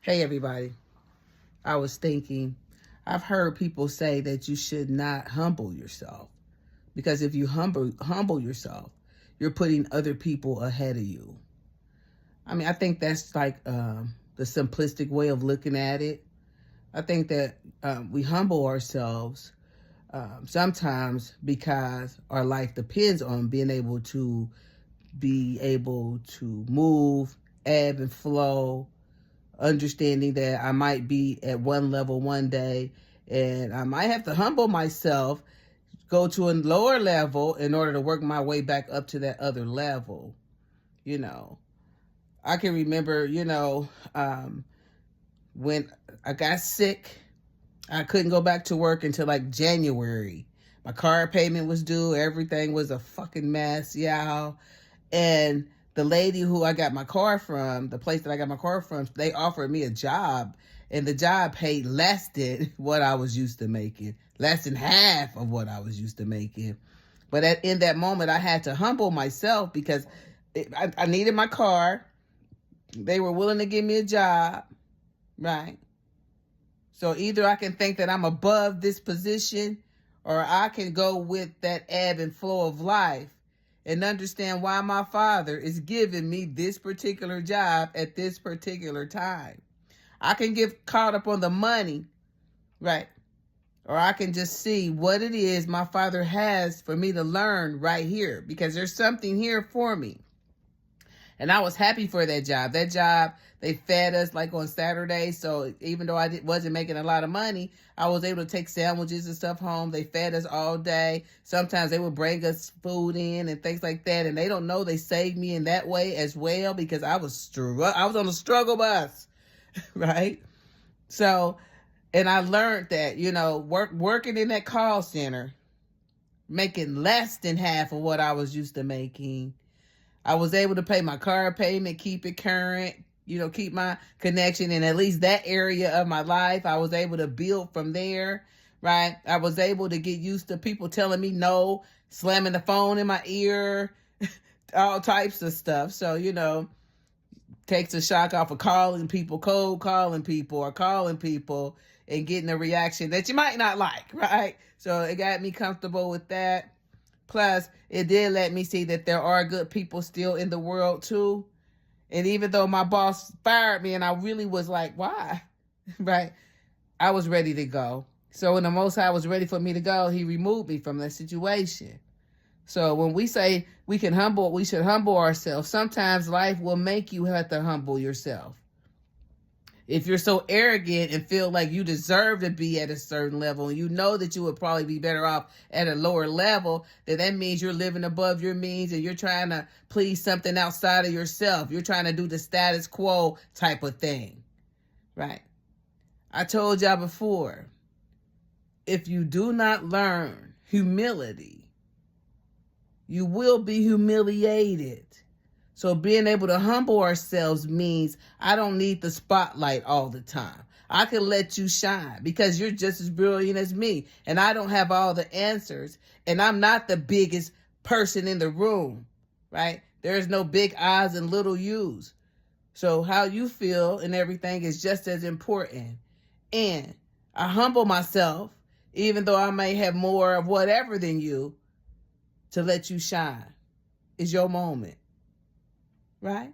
Hey everybody, I was thinking, I've heard people say that you should not humble yourself because if you humble yourself, you're putting other people ahead of you. I mean, I think that's like the simplistic way of looking at it. I think that we humble ourselves sometimes because our life depends on be able to move, ebb and flow, understanding that I might be at one level one day and I might have to humble myself, go to a lower level in order to work my way back up to that other level. You know, I can remember, when I got sick, I couldn't go back to work until like January. My car payment was due. Everything was a fucking mess, y'all. And the lady who I got my car from, the place that I got my car from, they offered me a job. And the job paid less than what I was used to making, less than half of what I was used to making. But in that moment, I had to humble myself because I needed my car. They were willing to give me a job, right? So either I can think that I'm above this position or I can go with that ebb and flow of life and understand why my father is giving me this particular job at this particular time. I can get caught up on the money, right? Or I can just see what it is my father has for me to learn right here because there's something here for me. And I was happy for that job. That job, they fed us like on Saturdays. So even though wasn't making a lot of money, I was able to take sandwiches and stuff home. They fed us all day. Sometimes they would bring us food in and things like that. And they don't know they saved me in that way as well because I was on a struggle bus, right? So, and I learned that, working in that call center, making less than half of what I was used to making, I was able to pay my car payment, keep it current, keep my connection in at least that area of my life. I was able to build from there, right? I was able to get used to people telling me no, slamming the phone in my ear, all types of stuff. So, takes a shock off of calling people, cold calling people or calling people and getting a reaction that you might not like, right? So it got me comfortable with that. Plus, it did let me see that there are good people still in the world too. And even though my boss fired me and I really was like, why? Right? I was ready to go. So when the Most High was ready for me to go, he removed me from that situation. So when we say we should humble ourselves, sometimes life will make you have to humble yourself. If you're so arrogant and feel like you deserve to be at a certain level and you know that you would probably be better off at a lower level, then that means you're living above your means and you're trying to please something outside of yourself. You're trying to do the status quo type of thing, right? I told y'all before, if you do not learn humility, you will be humiliated. So being able to humble ourselves means I don't need the spotlight all the time. I can let you shine because you're just as brilliant as me. And I don't have all the answers. And I'm not the biggest person in the room, right? There's no big I's and little U's. So how you feel and everything is just as important. And I humble myself, even though I may have more of whatever than you, to let you shine. It's your moment. Right?